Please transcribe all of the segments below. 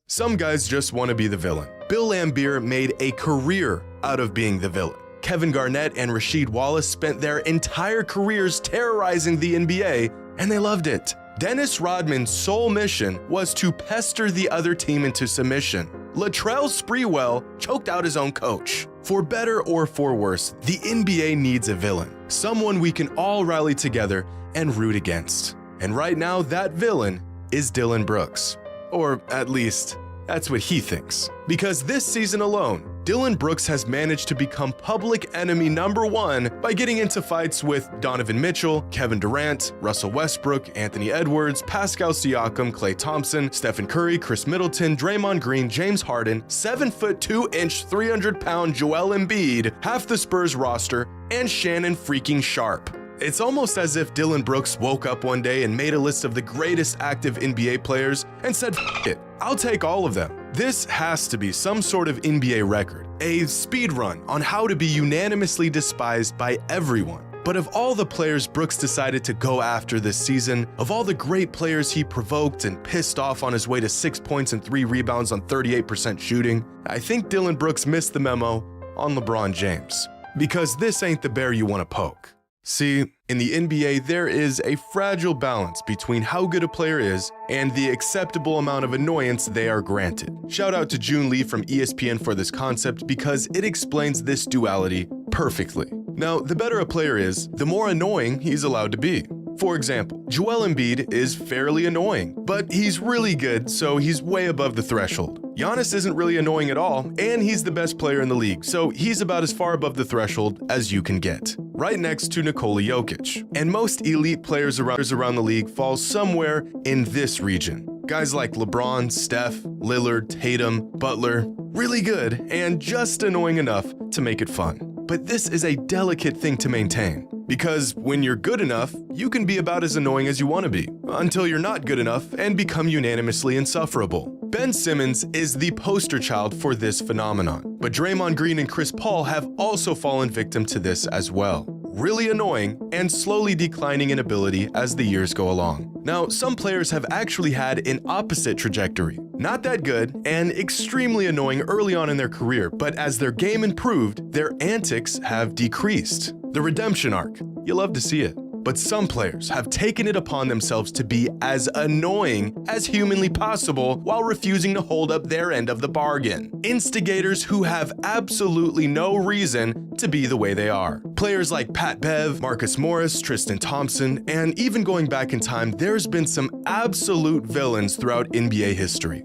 Some guys just want to be the villain. Bill Laimbeer made a career out of being the villain. Kevin Garnett and Rasheed Wallace spent their entire careers terrorizing the NBA, and they loved it. Dennis Rodman's sole mission was to pester the other team into submission. Latrell Sprewell choked out his own coach. For better or for worse, the NBA needs a villain, someone we can all rally together and root against. And right now, that villain is Dillon Brooks. Or at least, that's what he thinks. Because this season alone, Dillon Brooks has managed to become public enemy #1 by getting into fights with Donovan Mitchell, Kevin Durant, Russell Westbrook, Anthony Edwards, Pascal Siakam, Klay Thompson, Stephen Curry, Chris Middleton, Draymond Green, James Harden, 7'2", 300-pound Joel Embiid, half the Spurs roster, and Shannon freaking Sharp. It's almost as if Dillon Brooks woke up one day and made a list of the greatest active NBA players and said, "F it, I'll take all of them." This has to be some sort of NBA record, a speed run on how to be unanimously despised by everyone. But of all the players Brooks decided to go after this season, of all the great players he provoked and pissed off on his way to 6 points and 3 rebounds on 38% shooting, I think Dillon Brooks missed the memo on LeBron James. Because this ain't the bear you want to poke. See, in the NBA, there is a fragile balance between how good a player is and the acceptable amount of annoyance they are granted. Shout out to June Lee from ESPN for this concept because it explains this duality perfectly. Now, the better a player is, the more annoying he's allowed to be. For example, Joel Embiid is fairly annoying, but he's really good, so he's way above the threshold. Giannis isn't really annoying at all, and he's the best player in the league, so he's about as far above the threshold as you can get. Right next to Nikola Jokic. And most elite players around the league fall somewhere in this region. Guys like LeBron, Steph, Lillard, Tatum, Butler, really good, and just annoying enough to make it fun. But this is a delicate thing to maintain. Because when you're good enough, you can be about as annoying as you want to be, until you're not good enough and become unanimously insufferable. Ben Simmons is the poster child for this phenomenon, but Draymond Green and Chris Paul have also fallen victim to this as well. Really annoying and slowly declining in ability as the years go along. Now, some players have actually had an opposite trajectory. Not that good and extremely annoying early on in their career, but as their game improved, their antics have decreased. The redemption arc. You love to see it. But some players have taken it upon themselves to be as annoying as humanly possible while refusing to hold up their end of the bargain. Instigators who have absolutely no reason to be the way they are. Players like Pat Bev, Marcus Morris, Tristan Thompson, and even going back in time, there's been some absolute villains throughout NBA history.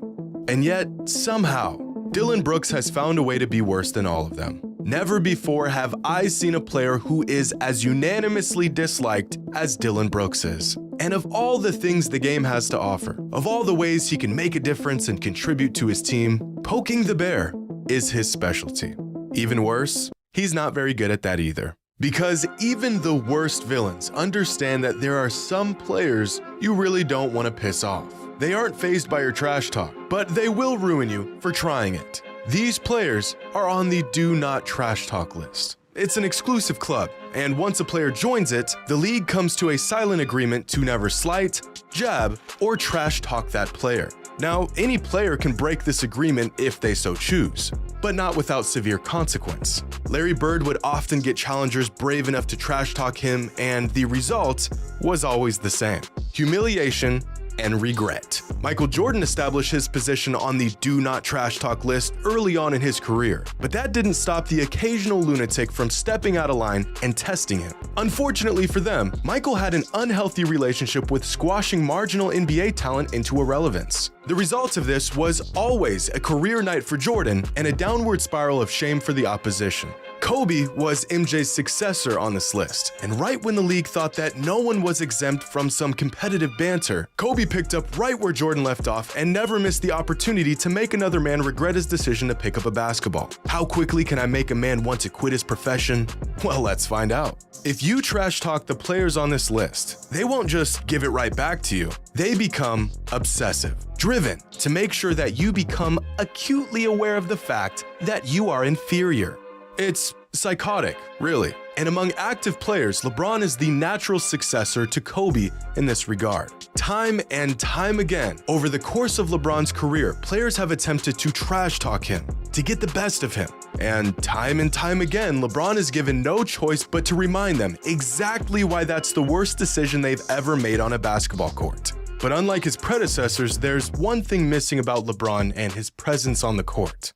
And yet, somehow, Dillon Brooks has found a way to be worse than all of them. Never before have I seen a player who is as unanimously disliked as Dillon Brooks is. And of all the things the game has to offer, of all the ways he can make a difference and contribute to his team, poking the bear is his specialty. Even worse, he's not very good at that either. Because even the worst villains understand that there are some players you really don't want to piss off. They aren't fazed by your trash talk, but they will ruin you for trying it. These players are on the Do Not Trash Talk list. It's an exclusive club, and once a player joins it, the league comes to a silent agreement to never slight, jab, or trash talk that player. Now, any player can break this agreement if they so choose, but not without severe consequence. Larry Bird would often get challengers brave enough to trash talk him, and the result was always the same: humiliation and regret. Michael Jordan established his position on the Do Not Trash Talk list early on in his career, but that didn't stop the occasional lunatic from stepping out of line and testing him. Unfortunately for them, Michael had an unhealthy relationship with squashing marginal NBA talent into irrelevance. The result of this was always a career night for Jordan and a downward spiral of shame for the opposition. Kobe was MJ's successor on this list, and right when the league thought that no one was exempt from some competitive banter, Kobe picked up right where Jordan left off and never missed the opportunity to make another man regret his decision to pick up a basketball. How quickly can I make a man want to quit his profession? Well, let's find out. If you trash talk the players on this list, they won't just give it right back to you. They become obsessive, driven to make sure that you become acutely aware of the fact that you are inferior. It's Psychotic, really. And among active players, LeBron is the natural successor to Kobe in this regard. Time and time again, over the course of LeBron's career, players have attempted to trash talk him, to get the best of him. And time again, LeBron is given no choice but to remind them exactly why that's the worst decision they've ever made on a basketball court. But unlike his predecessors, there's one thing missing about LeBron and his presence on the court: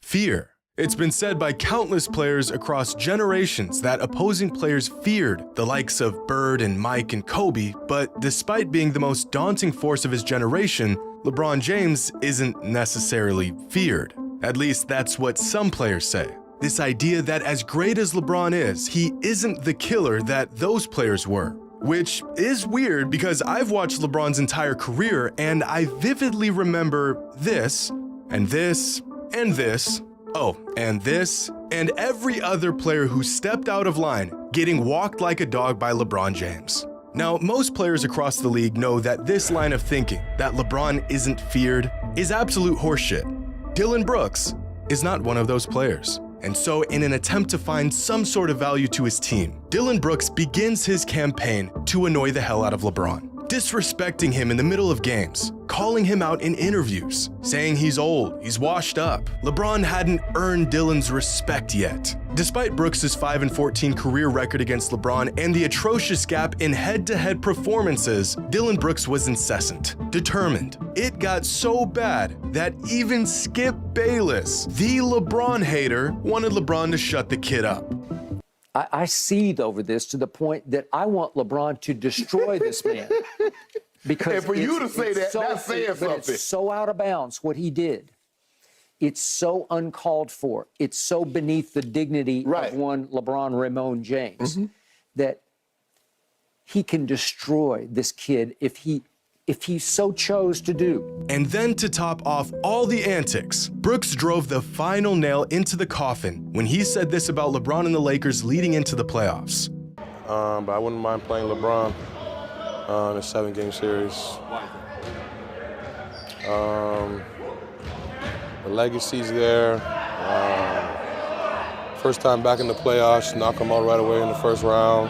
fear. It's been said by countless players across generations that opposing players feared the likes of Bird and Mike and Kobe, but despite being the most daunting force of his generation, LeBron James isn't necessarily feared. At least that's what some players say. This idea that as great as LeBron is, he isn't the killer that those players were. Which is weird because I've watched LeBron's entire career and I vividly remember this, and this, and this, oh, and this, and every other player who stepped out of line getting walked like a dog by LeBron James. Now, most players across the league know that this line of thinking, that LeBron isn't feared, is absolute horseshit. Dillon Brooks is not one of those players. And so, in an attempt to find some sort of value to his team, Dillon Brooks begins his campaign to annoy the hell out of LeBron, disrespecting him in the middle of games, calling him out in interviews, saying he's old, he's washed up. LeBron hadn't earned Dillon's respect yet. Despite Brooks' 5-14 career record against LeBron and the atrocious gap in head-to-head performances, Dillon Brooks was incessant, determined. It got so bad that even Skip Bayless, the LeBron hater, wanted LeBron to shut the kid up. I seethe over this to the point that I want LeBron to destroy this man. Because and for you to say that, that's saying something. It's so out of bounds what he did. It's so uncalled for. It's so beneath the dignity of one LeBron Ramon James that he can destroy this kid if he so chose to do. And then to top off all the antics, Brooks drove the final nail into the coffin when he said this about LeBron and the Lakers leading into the playoffs. But I wouldn't mind playing LeBron in a 7-game series. The legacy's there. First time back in the playoffs, knock them out right away in the first round.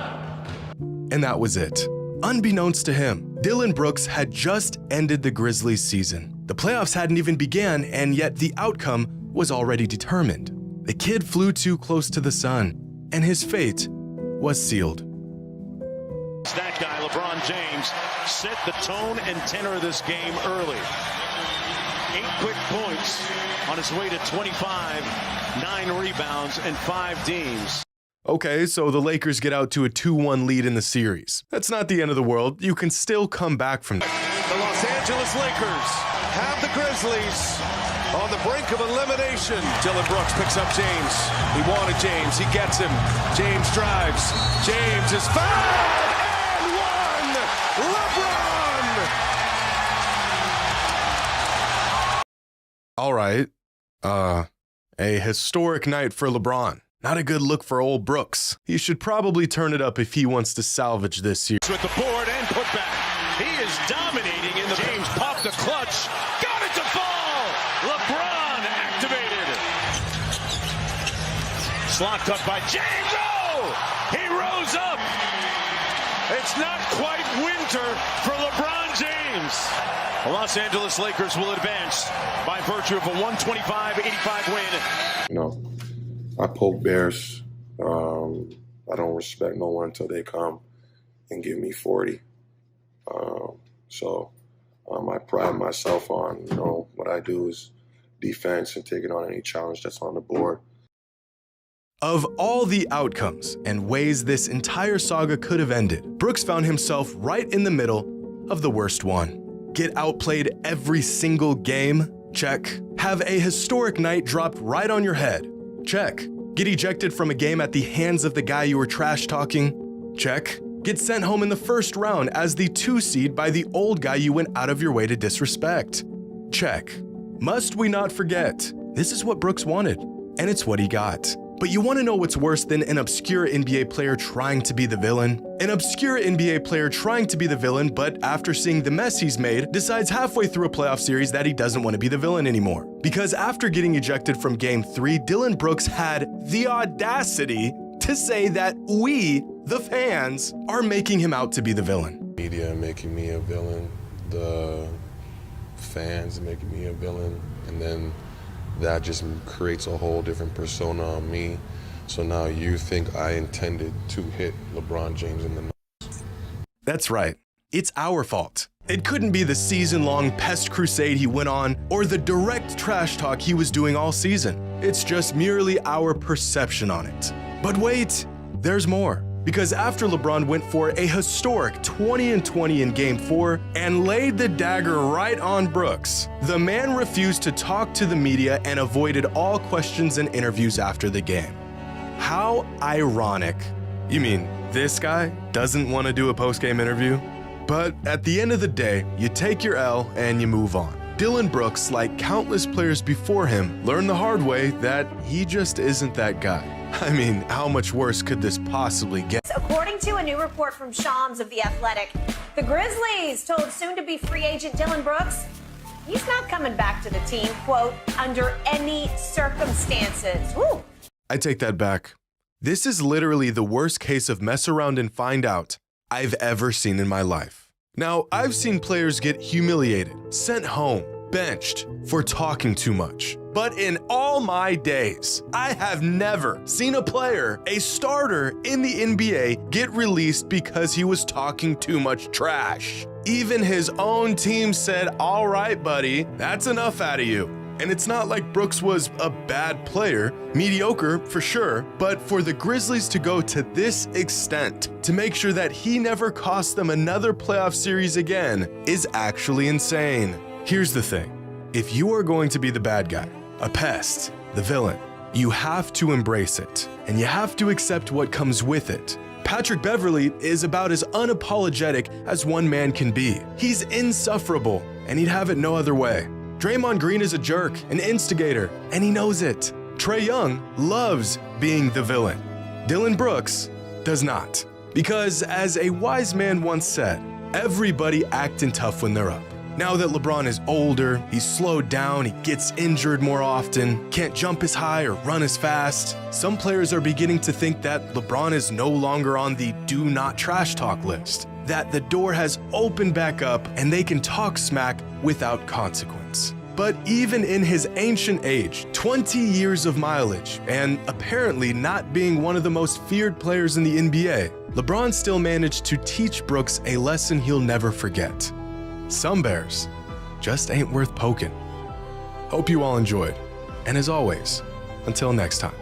And that was it. Unbeknownst to him, Dillon Brooks had just ended the Grizzlies season. The playoffs hadn't even began, and yet the outcome was already determined. The kid flew too close to the sun, and his fate was sealed. That guy, LeBron James, set the tone and tenor of this game early. 8 quick points on his way to 25, 9 rebounds, and 5 D's. Okay, so the Lakers get out to a 2-1 lead in the series. That's not the end of the world. You can still come back from that. The Los Angeles Lakers have the Grizzlies on the brink of elimination. Dillon Brooks picks up James. He wanted James. He gets him. James drives. James is fouled and one. LeBron! All right. A historic night for LeBron. Not a good look for old Brooks. He should probably turn it up if he wants to salvage this year. With the board and put back. He is dominating in the James popped the clutch. Got it to fall. LeBron activated. Slot cut by James. Oh! He rose up. It's not quite winter for LeBron James. The Los Angeles Lakers will advance by virtue of a 125-85 win. You know, I poke bears. I don't respect no one until they come and give me 40. I pride myself on, what I do is defense and taking on any challenge that's on the board. Of all the outcomes and ways this entire saga could have ended, Brooks found himself right in the middle of the worst one. Get outplayed every single game? Check. Have a historic night dropped right on your head? Check. Get ejected from a game at the hands of the guy you were trash talking? Check. Get sent home in the first round as the 2 seed by the old guy you went out of your way to disrespect? Check. Must we not forget, this is what Brooks wanted, and it's what he got. But you want to know what's worse than an obscure NBA player trying to be the villain? An obscure NBA player trying to be the villain, but after seeing the mess he's made, decides halfway through a playoff series that he doesn't want to be the villain anymore. Because after getting ejected from Game 3, Dillon Brooks had the audacity to say that we, the fans, are making him out to be the villain. Media making me a villain, the fans making me a villain, and then that just creates a whole different persona on me. So now you think I intended to hit LeBron James in the nose. That's right. It's our fault. It couldn't be the season-long pest crusade he went on or the direct trash talk he was doing all season. It's just merely our perception on it. But wait, there's more. Because after LeBron went for a historic 20-20 in Game 4 and laid the dagger right on Brooks, the man refused to talk to the media and avoided all questions and interviews after the game. How ironic. You mean this guy doesn't want to do a post-game interview? But at the end of the day, you take your L and you move on. Dillon Brooks, like countless players before him, learned the hard way that he just isn't that guy. I mean, how much worse could this possibly get? According to a new report from Shams of The Athletic, the Grizzlies told soon-to-be free agent Dillon Brooks he's not coming back to the team, quote, under any circumstances. Woo. I take that back. This is literally the worst case of mess around and find out I've ever seen in my life. Now, I've seen players get humiliated, sent home, benched for talking too much. But in all my days, I have never seen a player, a starter in the NBA, get released because he was talking too much trash. Even his own team said, "All right, buddy, that's enough out of you." And it's not like Brooks was a bad player, mediocre for sure, but for the Grizzlies to go to this extent to make sure that he never cost them another playoff series again is actually insane. Here's the thing. If you are going to be the bad guy, a pest, the villain, you have to embrace it, and you have to accept what comes with it. Patrick Beverley is about as unapologetic as one man can be. He's insufferable, and he'd have it no other way. Draymond Green is a jerk, an instigator, and he knows it. Trae Young loves being the villain. Dillon Brooks does not. Because as a wise man once said, everybody acting tough when they're up. Now that LeBron is older, he's slowed down, he gets injured more often, can't jump as high or run as fast, some players are beginning to think that LeBron is no longer on the do not trash talk list, that the door has opened back up and they can talk smack without consequence. But even in his ancient age, 20 years of mileage, and apparently not being one of the most feared players in the NBA, LeBron still managed to teach Brooks a lesson he'll never forget. Some bears just ain't worth poking. Hope you all enjoyed. And as always, until next time.